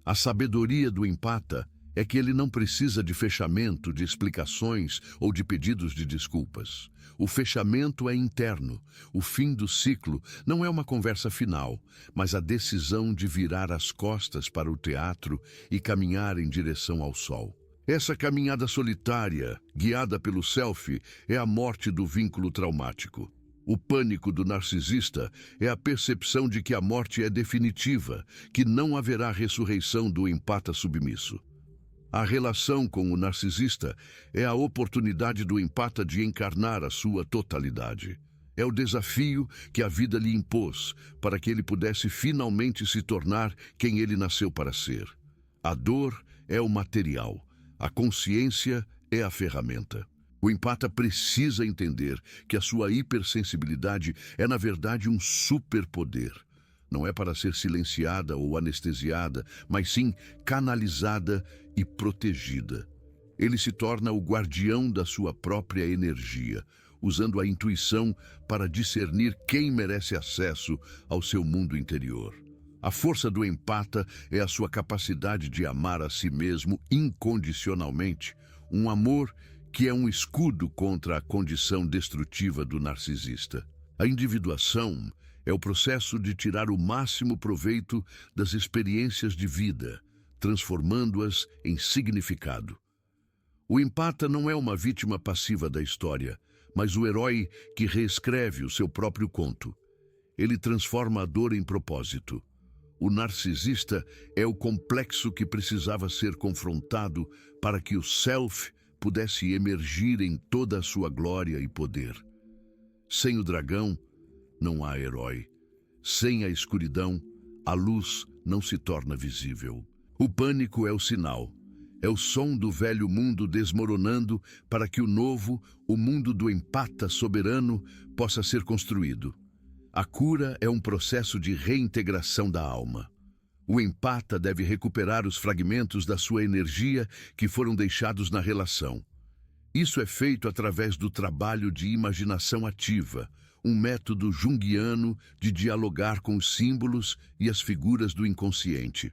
A sabedoria do empata é que ele não precisa de fechamento, de explicações ou de pedidos de desculpas. O fechamento é interno. O fim do ciclo não é uma conversa final, mas a decisão de virar as costas para o teatro e caminhar em direção ao sol. Essa caminhada solitária, guiada pelo self, é a morte do vínculo traumático. O pânico do narcisista é a percepção de que a morte é definitiva, que não haverá ressurreição do empata submisso. A relação com o narcisista é a oportunidade do empata de encarnar a sua totalidade. É o desafio que a vida lhe impôs para que ele pudesse finalmente se tornar quem ele nasceu para ser. A dor é o material, a consciência é a ferramenta. O empata precisa entender que a sua hipersensibilidade é, na verdade, um superpoder. Não é para ser silenciada ou anestesiada, mas sim canalizada e protegida. Ele se torna o guardião da sua própria energia, usando a intuição para discernir quem merece acesso ao seu mundo interior. A força do empata é a sua capacidade de amar a si mesmo incondicionalmente, um amor que é um escudo contra a condição destrutiva do narcisista. A individuação é o processo de tirar o máximo proveito das experiências de vida, transformando-as em significado. O empata não é uma vítima passiva da história, mas o herói que reescreve o seu próprio conto. Ele transforma a dor em propósito. O narcisista é o complexo que precisava ser confrontado para que o self pudesse emergir em toda a sua glória e poder. Sem o dragão, não há herói. Sem a escuridão, a luz não se torna visível. O pânico é o sinal. É o som do velho mundo desmoronando para que o novo, o mundo do empata soberano, possa ser construído. A cura é um processo de reintegração da alma. O empata deve recuperar os fragmentos da sua energia que foram deixados na relação. Isso é feito através do trabalho de imaginação ativa, um método junguiano de dialogar com os símbolos e as figuras do inconsciente.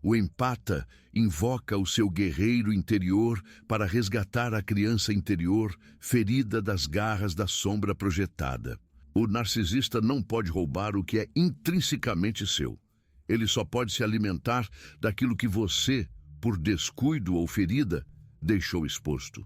O empata invoca o seu guerreiro interior para resgatar a criança interior ferida das garras da sombra projetada. O narcisista não pode roubar o que é intrinsecamente seu. Ele só pode se alimentar daquilo que você, por descuido ou ferida, deixou exposto.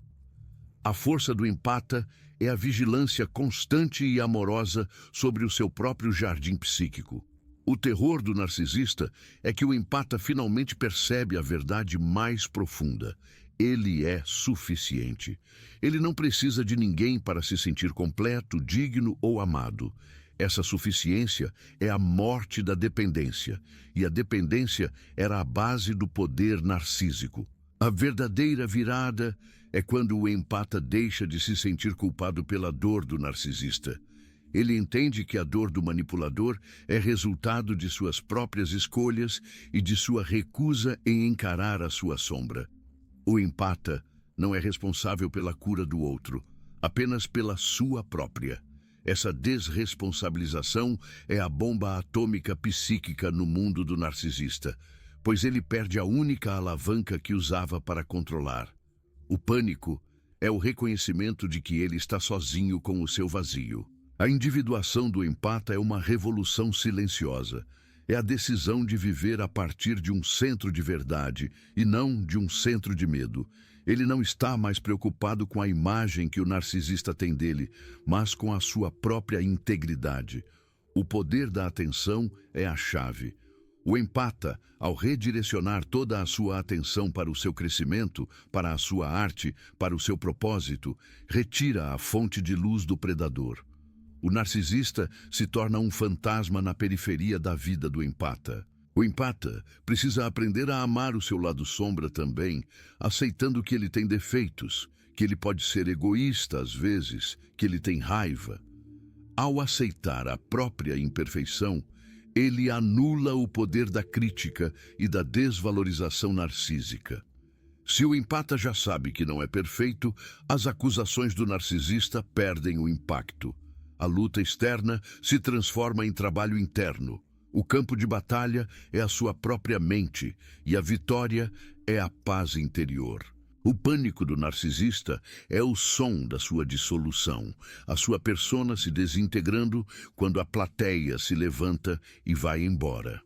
A força do empata é a vigilância constante e amorosa sobre o seu próprio jardim psíquico. O terror do narcisista é que o empata finalmente percebe a verdade mais profunda. Ele é suficiente. Ele não precisa de ninguém para se sentir completo, digno ou amado. Essa suficiência é a morte da dependência, e a dependência era a base do poder narcísico. A verdadeira virada é quando o empata deixa de se sentir culpado pela dor do narcisista. Ele entende que a dor do manipulador é resultado de suas próprias escolhas e de sua recusa em encarar a sua sombra. O empata não é responsável pela cura do outro, apenas pela sua própria. Essa desresponsabilização é a bomba atômica psíquica no mundo do narcisista, pois ele perde a única alavanca que usava para controlar. O pânico é o reconhecimento de que ele está sozinho com o seu vazio. A individuação do empata é uma revolução silenciosa. É a decisão de viver a partir de um centro de verdade e não de um centro de medo. Ele não está mais preocupado com a imagem que o narcisista tem dele, mas com a sua própria integridade. O poder da atenção é a chave. O empata, ao redirecionar toda a sua atenção para o seu crescimento, para a sua arte, para o seu propósito, retira a fonte de luz do predador. O narcisista se torna um fantasma na periferia da vida do empata. O empata precisa aprender a amar o seu lado sombra também, aceitando que ele tem defeitos, que ele pode ser egoísta às vezes, que ele tem raiva. Ao aceitar a própria imperfeição, ele anula o poder da crítica e da desvalorização narcísica. Se o empata já sabe que não é perfeito, as acusações do narcisista perdem o impacto. A luta externa se transforma em trabalho interno. O campo de batalha é a sua própria mente e a vitória é a paz interior. O pânico do narcisista é o som da sua dissolução, a sua persona se desintegrando quando a plateia se levanta e vai embora.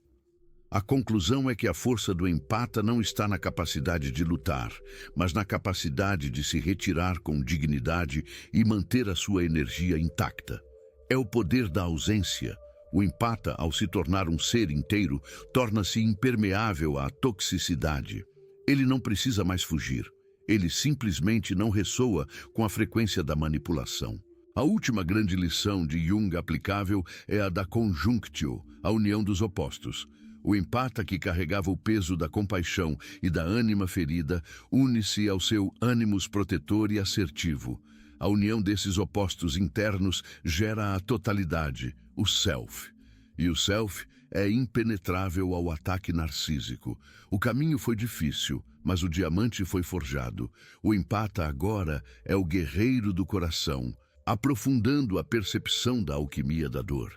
A conclusão é que a força do empata não está na capacidade de lutar, mas na capacidade de se retirar com dignidade e manter a sua energia intacta. É o poder da ausência. O empata, ao se tornar um ser inteiro, torna-se impermeável à toxicidade. Ele não precisa mais fugir. Ele simplesmente não ressoa com a frequência da manipulação. A última grande lição de Jung aplicável é a da conjunctio, a união dos opostos. O empata, que carregava o peso da compaixão e da ânima ferida, une-se ao seu ânimos protetor e assertivo. A união desses opostos internos gera a totalidade, o self. E o self é impenetrável ao ataque narcísico. O caminho foi difícil, mas o diamante foi forjado. O empata agora é o guerreiro do coração, aprofundando a percepção da alquimia da dor.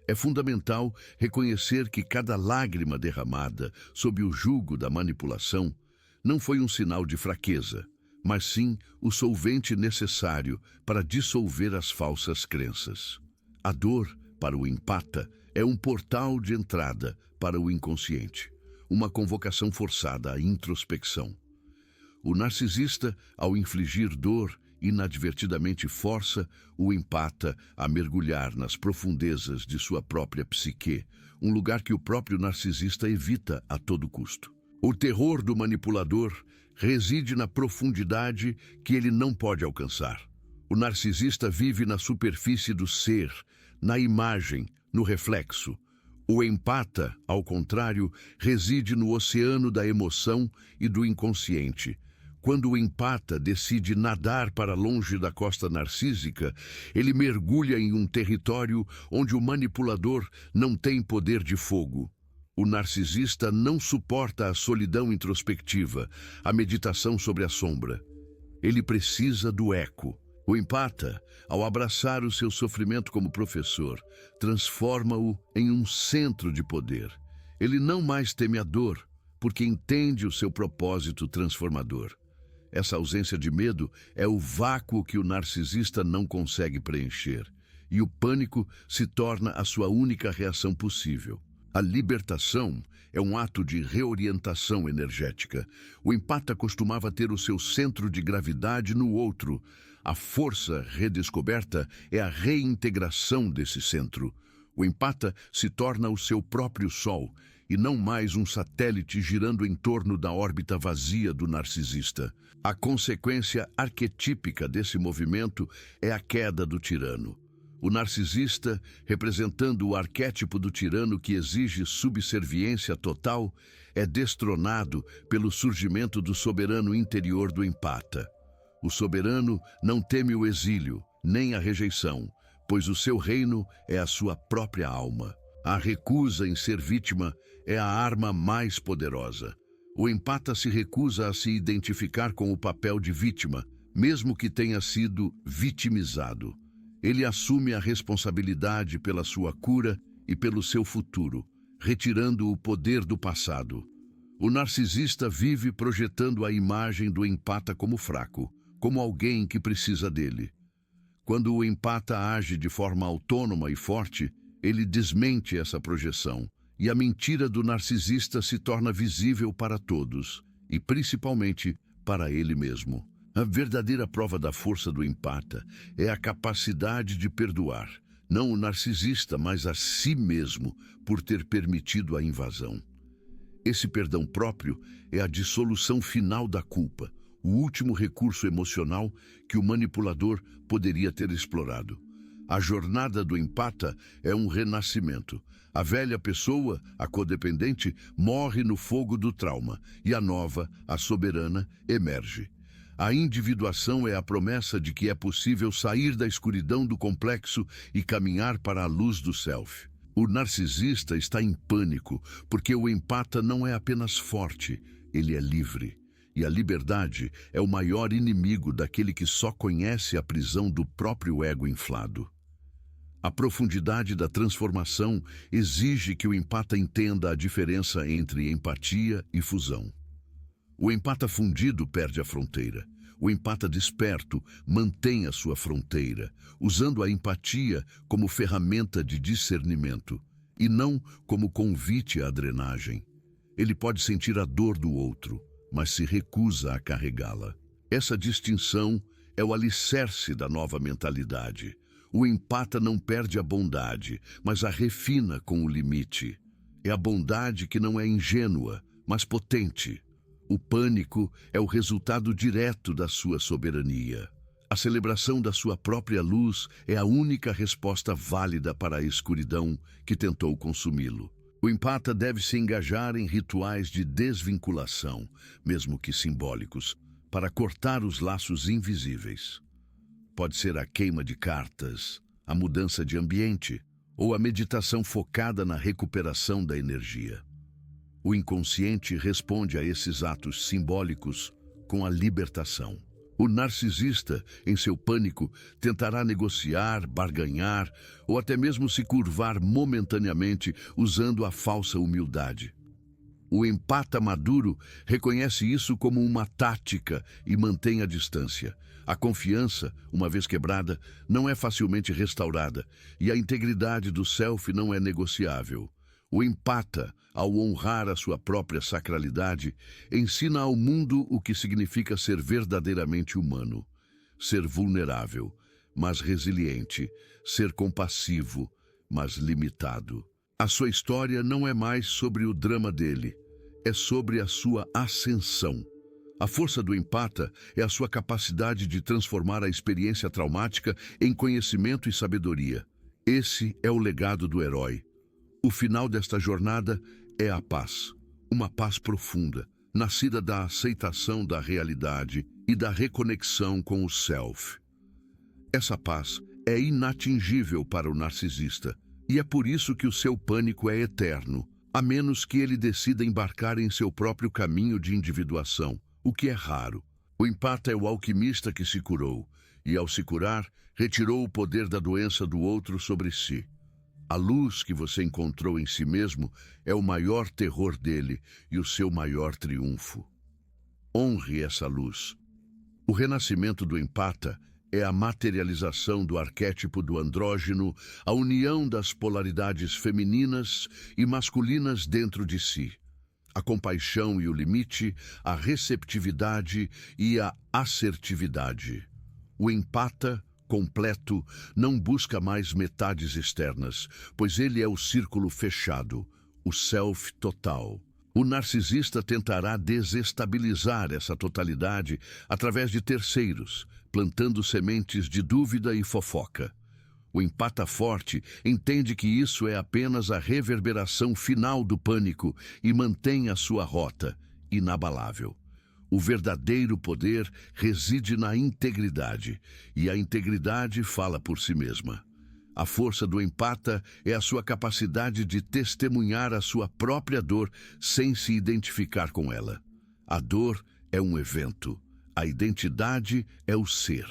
É fundamental reconhecer que cada lágrima derramada sob o jugo da manipulação não foi um sinal de fraqueza, mas sim o solvente necessário para dissolver as falsas crenças. A dor, para o empata, é um portal de entrada para o inconsciente, uma convocação forçada à introspecção. O narcisista, ao infligir dor, inadvertidamente força o empata a mergulhar nas profundezas de sua própria psique, um lugar que o próprio narcisista evita a todo custo. O terror do manipulador reside na profundidade que ele não pode alcançar. O narcisista vive na superfície do ser, na imagem, no reflexo. O empata, ao contrário, reside no oceano da emoção e do inconsciente. Quando o empata decide nadar para longe da costa narcísica, ele mergulha em um território onde o manipulador não tem poder de fogo. O narcisista não suporta a solidão introspectiva, a meditação sobre a sombra. Ele precisa do eco. O empata, ao abraçar o seu sofrimento como professor, transforma-o em um centro de poder. Ele não mais teme a dor, porque entende o seu propósito transformador. Essa ausência de medo é o vácuo que o narcisista não consegue preencher, e o pânico se torna a sua única reação possível. A libertação é um ato de reorientação energética. O empata costumava ter o seu centro de gravidade no outro. A força redescoberta é a reintegração desse centro. O empata se torna o seu próprio sol, e não mais um satélite girando em torno da órbita vazia do narcisista. A consequência arquetípica desse movimento é a queda do tirano. O narcisista, representando o arquétipo do tirano que exige subserviência total, é destronado pelo surgimento do soberano interior do empata. O soberano não teme o exílio, nem a rejeição, pois o seu reino é a sua própria alma. A recusa em ser vítima é a arma mais poderosa. O empata se recusa a se identificar com o papel de vítima, mesmo que tenha sido vitimizado. Ele assume a responsabilidade pela sua cura e pelo seu futuro, retirando o poder do passado. O narcisista vive projetando a imagem do empata como fraco, como alguém que precisa dele. Quando o empata age de forma autônoma e forte, ele desmente essa projeção, e a mentira do narcisista se torna visível para todos, e principalmente para ele mesmo. A verdadeira prova da força do empata é a capacidade de perdoar, não o narcisista, mas a si mesmo, por ter permitido a invasão. Esse perdão próprio é a dissolução final da culpa, o último recurso emocional que o manipulador poderia ter explorado. A jornada do empata é um renascimento. A velha pessoa, a codependente, morre no fogo do trauma, e a nova, a soberana, emerge. A individuação é a promessa de que é possível sair da escuridão do complexo e caminhar para a luz do self. O narcisista está em pânico, porque o empata não é apenas forte, ele é livre. E a liberdade é o maior inimigo daquele que só conhece a prisão do próprio ego inflado. A profundidade da transformação exige que o empata entenda a diferença entre empatia e fusão. O empata fundido perde a fronteira. O empata desperto mantém a sua fronteira, usando a empatia como ferramenta de discernimento, e não como convite à drenagem. Ele pode sentir a dor do outro, mas se recusa a carregá-la. Essa distinção é o alicerce da nova mentalidade. O empata não perde a bondade, mas a refina com o limite. É a bondade que não é ingênua, mas potente. O pânico é o resultado direto da sua soberania. A celebração da sua própria luz é a única resposta válida para a escuridão que tentou consumi-lo. O empata deve se engajar em rituais de desvinculação, mesmo que simbólicos, para cortar os laços invisíveis. Pode ser a queima de cartas, a mudança de ambiente ou a meditação focada na recuperação da energia. O inconsciente responde a esses atos simbólicos com a libertação. O narcisista, em seu pânico, tentará negociar, barganhar ou até mesmo se curvar momentaneamente usando a falsa humildade. O empata maduro reconhece isso como uma tática e mantém a distância. A confiança, uma vez quebrada, não é facilmente restaurada e a integridade do self não é negociável. O empata, ao honrar a sua própria sacralidade, ensina ao mundo o que significa ser verdadeiramente humano. Ser vulnerável, mas resiliente. Ser compassivo, mas limitado. A sua história não é mais sobre o drama dele, é sobre a sua ascensão. A força do empata é a sua capacidade de transformar a experiência traumática em conhecimento e sabedoria. Esse é o legado do herói. O final desta jornada é a paz. Uma paz profunda, nascida da aceitação da realidade e da reconexão com o self. Essa paz é inatingível para o narcisista, e é por isso que o seu pânico é eterno, a menos que ele decida embarcar em seu próprio caminho de individuação, o que é raro. O empata é o alquimista que se curou, e ao se curar, retirou o poder da doença do outro sobre si. A luz que você encontrou em si mesmo é o maior terror dele e o seu maior triunfo. Honre essa luz. O renascimento do empata é a materialização do arquétipo do andrógeno, a união das polaridades femininas e masculinas dentro de si. A compaixão e o limite, a receptividade e a assertividade. O empata completo não busca mais metades externas, pois ele é o círculo fechado, o self total. O narcisista tentará desestabilizar essa totalidade através de terceiros, plantando sementes de dúvida e fofoca. O empata forte entende que isso é apenas a reverberação final do pânico e mantém a sua rota inabalável. O verdadeiro poder reside na integridade, e a integridade fala por si mesma. A força do empata é a sua capacidade de testemunhar a sua própria dor sem se identificar com ela. A dor é um evento, a identidade é o ser.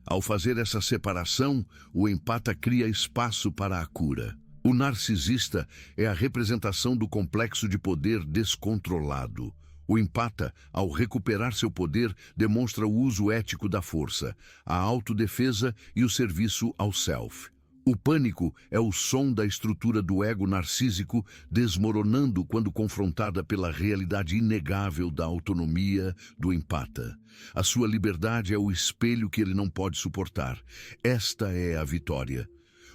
Ao fazer essa separação, o empata cria espaço para a cura. O narcisista é a representação do complexo de poder descontrolado. O empata, ao recuperar seu poder, demonstra o uso ético da força, a autodefesa e o serviço ao self. O pânico é o som da estrutura do ego narcísico desmoronando quando confrontada pela realidade inegável da autonomia do empata. A sua liberdade é o espelho que ele não pode suportar. Esta é a vitória.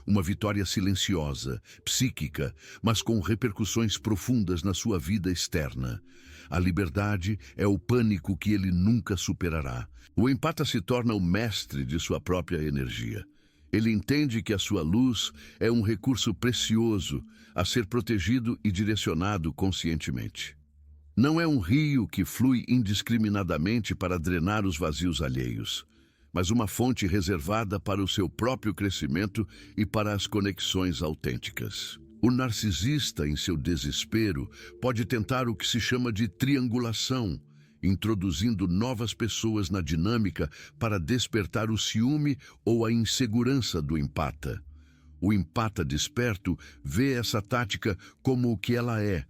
Uma vitória silenciosa, psíquica, mas com repercussões profundas na sua vida externa. A liberdade é o pânico que ele nunca superará. O empata se torna o mestre de sua própria energia. Ele entende que a sua luz é um recurso precioso a ser protegido e direcionado conscientemente. Não é um rio que flui indiscriminadamente para drenar os vazios alheios, mas uma fonte reservada para o seu próprio crescimento e para as conexões autênticas. O narcisista, em seu desespero, pode tentar o que se chama de triangulação, introduzindo novas pessoas na dinâmica para despertar o ciúme ou a insegurança do empata. O empata desperto vê essa tática como o que ela é,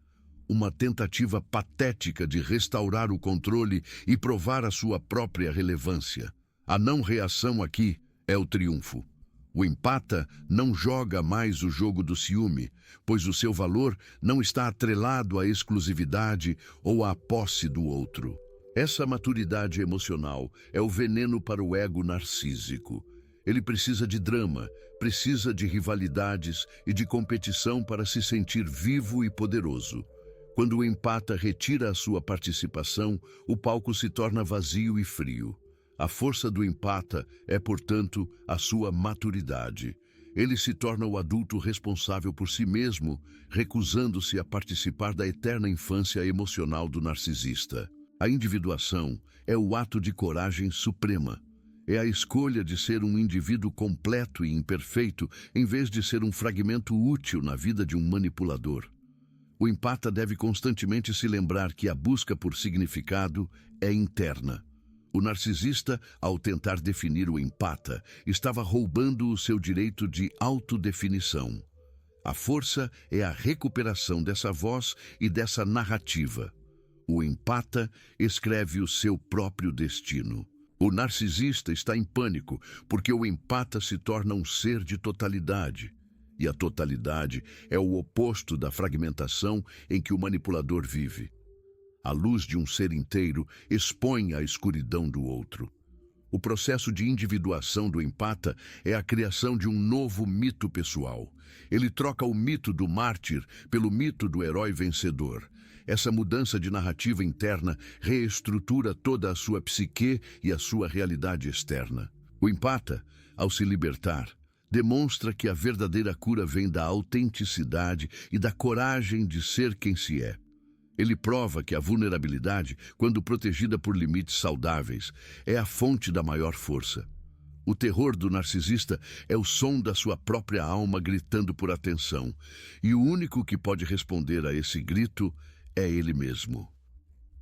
uma tentativa patética de restaurar o controle e provar a sua própria relevância. A não reação aqui é o triunfo. O empata não joga mais o jogo do ciúme, pois o seu valor não está atrelado à exclusividade ou à posse do outro. Essa maturidade emocional é o veneno para o ego narcísico. Ele precisa de drama, precisa de rivalidades e de competição para se sentir vivo e poderoso. Quando o empata retira a sua participação, o palco se torna vazio e frio. A força do empata é, portanto, a sua maturidade. Ele se torna o adulto responsável por si mesmo, recusando-se a participar da eterna infância emocional do narcisista. A individuação é o ato de coragem suprema. É a escolha de ser um indivíduo completo e imperfeito, em vez de ser um fragmento útil na vida de um manipulador. O empata deve constantemente se lembrar que a busca por significado é interna. O narcisista, ao tentar definir o empata, estava roubando o seu direito de autodefinição. A força é a recuperação dessa voz e dessa narrativa. O empata escreve o seu próprio destino. O narcisista está em pânico porque o empata se torna um ser de totalidade. E a totalidade é o oposto da fragmentação em que o manipulador vive. A luz de um ser inteiro expõe a escuridão do outro. O processo de individuação do empata é a criação de um novo mito pessoal. Ele troca o mito do mártir pelo mito do herói vencedor. Essa mudança de narrativa interna reestrutura toda a sua psique e a sua realidade externa. O empata, ao se libertar, demonstra que a verdadeira cura vem da autenticidade e da coragem de ser quem se é. Ele prova que a vulnerabilidade, quando protegida por limites saudáveis, é a fonte da maior força. O terror do narcisista é o som da sua própria alma gritando por atenção, e o único que pode responder a esse grito é ele mesmo.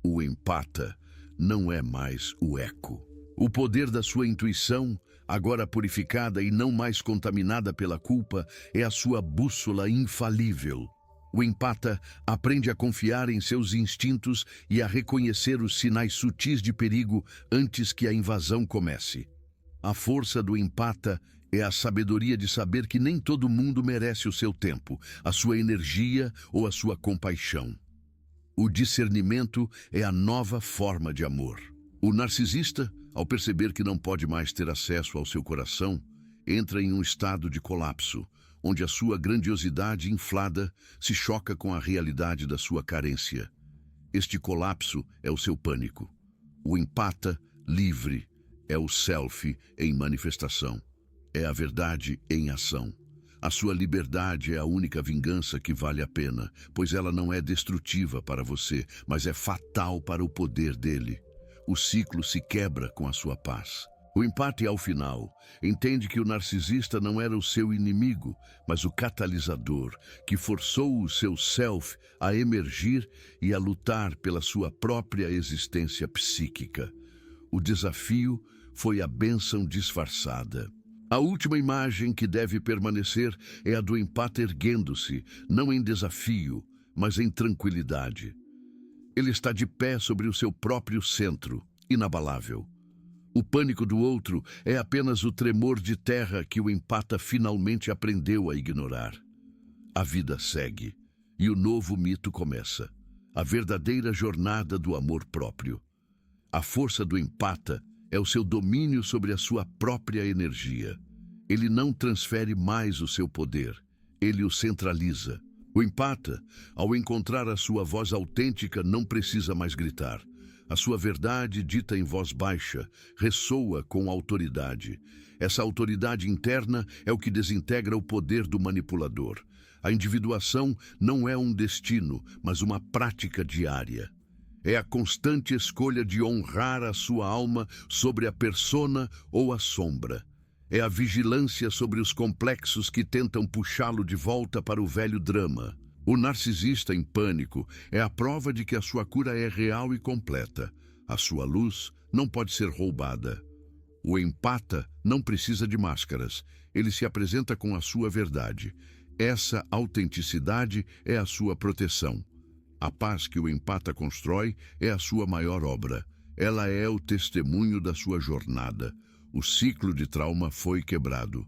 O empata não é mais o eco. O poder da sua intuição, agora purificada e não mais contaminada pela culpa, é a sua bússola infalível. O empata aprende a confiar em seus instintos e a reconhecer os sinais sutis de perigo antes que a invasão comece. A força do empata é a sabedoria de saber que nem todo mundo merece o seu tempo, a sua energia ou a sua compaixão. O discernimento é a nova forma de amor. O narcisista, ao perceber que não pode mais ter acesso ao seu coração, entra em um estado de colapso, onde a sua grandiosidade inflada se choca com a realidade da sua carência. Este colapso é o seu pânico. O empata, livre, é o self em manifestação. É a verdade em ação. A sua liberdade é a única vingança que vale a pena, pois ela não é destrutiva para você, mas é fatal para o poder dele. O ciclo se quebra com a sua paz. O empate, ao final, entende que o narcisista não era o seu inimigo, mas o catalisador, que forçou o seu self a emergir e a lutar pela sua própria existência psíquica. O desafio foi a bênção disfarçada. A última imagem que deve permanecer é a do empate erguendo-se, não em desafio, mas em tranquilidade. Ele está de pé sobre o seu próprio centro, inabalável. O pânico do outro é apenas o tremor de terra que o empata finalmente aprendeu a ignorar. A vida segue, e o novo mito começa. A verdadeira jornada do amor próprio. A força do empata é o seu domínio sobre a sua própria energia. Ele não transfere mais o seu poder, ele o centraliza. O empata, ao encontrar a sua voz autêntica, não precisa mais gritar. A sua verdade, dita em voz baixa, ressoa com autoridade. Essa autoridade interna é o que desintegra o poder do manipulador. A individuação não é um destino, mas uma prática diária. É a constante escolha de honrar a sua alma sobre a persona ou a sombra. É a vigilância sobre os complexos que tentam puxá-lo de volta para o velho drama. O narcisista em pânico é a prova de que a sua cura é real e completa. A sua luz não pode ser roubada. O empata não precisa de máscaras. Ele se apresenta com a sua verdade. Essa autenticidade é a sua proteção. A paz que o empata constrói é a sua maior obra. Ela é o testemunho da sua jornada. O ciclo de trauma foi quebrado.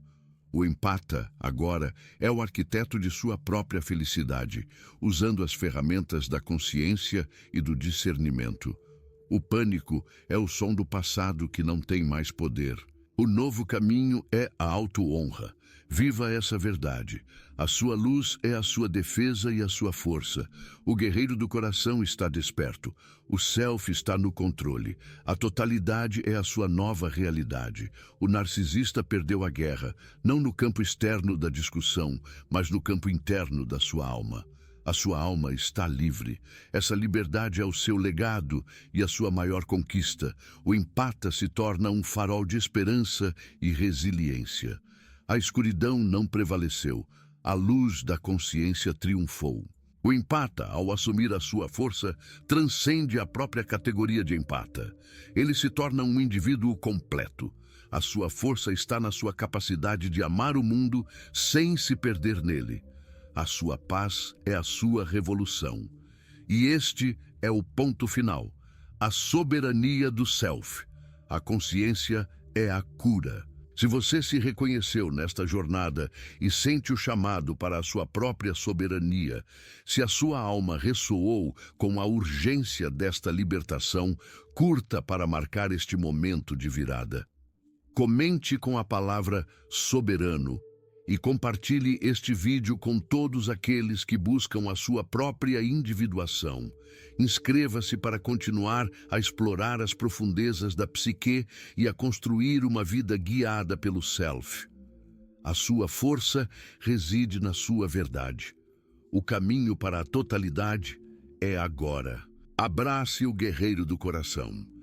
O empata, agora, é o arquiteto de sua própria felicidade, usando as ferramentas da consciência e do discernimento. O pânico é o som do passado que não tem mais poder. O novo caminho é a auto-honra. Viva essa verdade. A sua luz é a sua defesa e a sua força. O guerreiro do coração está desperto. O self está no controle. A totalidade é a sua nova realidade. O narcisista perdeu a guerra, não no campo externo da discussão, mas no campo interno da sua alma. A sua alma está livre. Essa liberdade é o seu legado e a sua maior conquista. O empata se torna um farol de esperança e resiliência. A escuridão não prevaleceu. A luz da consciência triunfou. O empata, ao assumir a sua força, transcende a própria categoria de empata. Ele se torna um indivíduo completo. A sua força está na sua capacidade de amar o mundo sem se perder nele. A sua paz é a sua revolução. E este é o ponto final. A soberania do self. A consciência é a cura. Se você se reconheceu nesta jornada e sente o chamado para a sua própria soberania, se a sua alma ressoou com a urgência desta libertação, curta para marcar este momento de virada. Comente com a palavra soberano e compartilhe este vídeo com todos aqueles que buscam a sua própria individuação. Inscreva-se para continuar a explorar as profundezas da psique e a construir uma vida guiada pelo self. A sua força reside na sua verdade. O caminho para a totalidade é agora. Abrace o guerreiro do coração.